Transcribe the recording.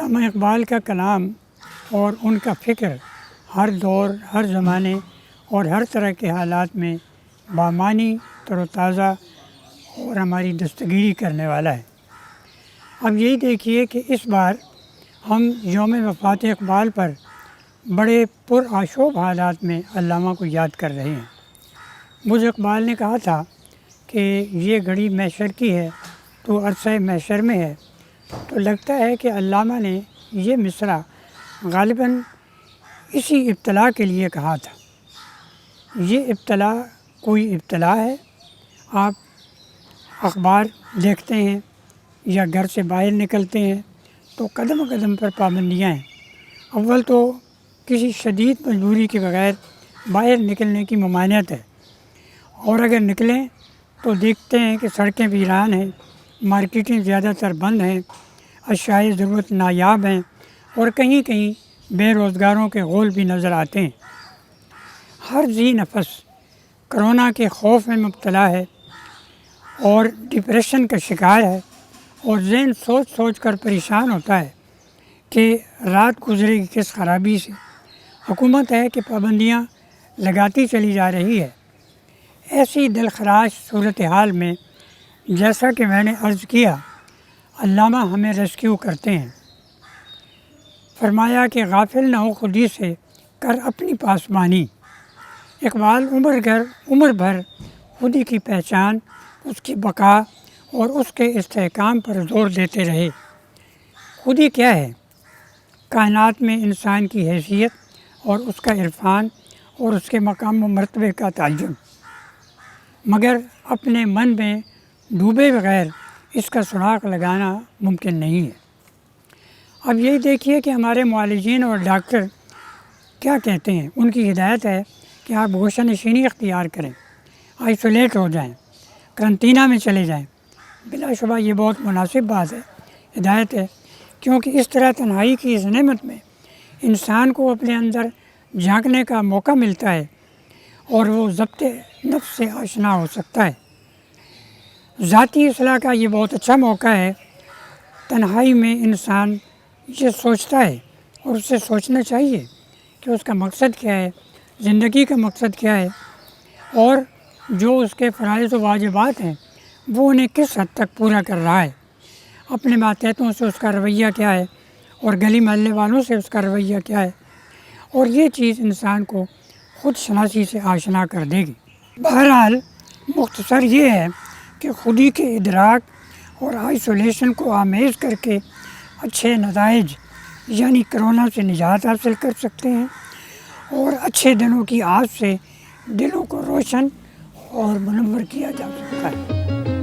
علامہ اقبال کا کلام اور ان کا فکر ہر دور، ہر زمانے اور ہر طرح کے حالات میں بامعنی، تر و تازہ اور ہماری دستگیری کرنے والا ہے۔ اب یہی دیکھیے کہ اس بار ہم یوم وفات اقبال پر بڑے پرآشوب حالات میں علامہ کو یاد کر رہے ہیں۔ مجھ اقبال نے کہا تھا کہ یہ گھڑی محشر کی ہے تو عرصہ محشر میں ہے، تو لگتا ہے کہ علامہ نے یہ مصرع غالباً اسی ابتلا کے لیے کہا تھا۔ یہ ابتلا کوئی ابتلا ہے۔ آپ اخبار دیکھتے ہیں یا گھر سے باہر نکلتے ہیں تو قدم قدم پر پابندیاں ہیں۔ اول تو کسی شدید مجبوری کے بغیر باہر نکلنے کی ممانعت ہے، اور اگر نکلیں تو دیکھتے ہیں کہ سڑکیں ویران ہیں، مارکیٹیں زیادہ تر بند ہیں، اشیاء ضرورت نایاب ہیں، اور کہیں کہیں بے روزگاروں کے غول بھی نظر آتے ہیں۔ ہر ذی نفس کرونا کے خوف میں مبتلا ہے اور ڈپریشن کا شکار ہے، اور ذہن سوچ سوچ کر پریشان ہوتا ہے کہ رات گزرے گی کس خرابی سے۔ حکومت ہے کہ پابندیاں لگاتی چلی جا رہی ہے۔ ایسی دلخراش صورتحال میں جیسا کہ میں نے عرض کیا، علامہ ہمیں ریسکیو کرتے ہیں۔ فرمایا کہ غافل نہ ہو خودی سے، کر اپنی پاسبانی۔ اقبال عمر بھر خودی کی پہچان، اس کی بقا اور اس کے استحکام پر زور دیتے رہے۔ خودی کیا ہے؟ کائنات میں انسان کی حیثیت اور اس کا عرفان اور اس کے مقام و مرتبے کا تعین، مگر اپنے من میں ڈوبے بغیر اس کا سراغ لگانا ممکن نہیں ہے۔ اب یہی دیکھیے کہ ہمارے معالجین اور ڈاکٹر کیا کہتے ہیں۔ ان کی ہدایت ہے کہ آپ گوشہ نشینی اختیار کریں، آئسولیٹ ہو جائیں، قرنطینہ میں چلے جائیں۔ بلا شبہ یہ بہت مناسب بات ہے، ہدایت ہے، کیونکہ اس طرح تنہائی کی اس نعمت میں انسان کو اپنے اندر جھانکنے کا موقع ملتا ہے اور وہ ضبط نفس سے آشنا ہو سکتا ہے۔ ذاتی اصلاح کا یہ بہت اچھا موقع ہے۔ تنہائی میں انسان یہ سوچتا ہے، اور اسے سوچنا چاہیے کہ اس کا مقصد کیا ہے، زندگی کا مقصد کیا ہے، اور جو اس کے فرائض و واجبات ہیں وہ انہیں کس حد تک پورا کر رہا ہے، اپنے ماتحتوں سے اس کا رویہ کیا ہے، اور گلی محلے والوں سے اس کا رویہ کیا ہے، اور یہ چیز انسان کو خود شناسی سے آشنا کر دے گی۔ بہرحال مختصر یہ ہے کہ خودی کے ادراک اور آئسولیشن کو آمیز کر کے اچھے نتائج یعنی کرونا سے نجات حاصل کر سکتے ہیں، اور اچھے دنوں کی آس سے دلوں کو روشن اور منور کیا جا سکتا ہے۔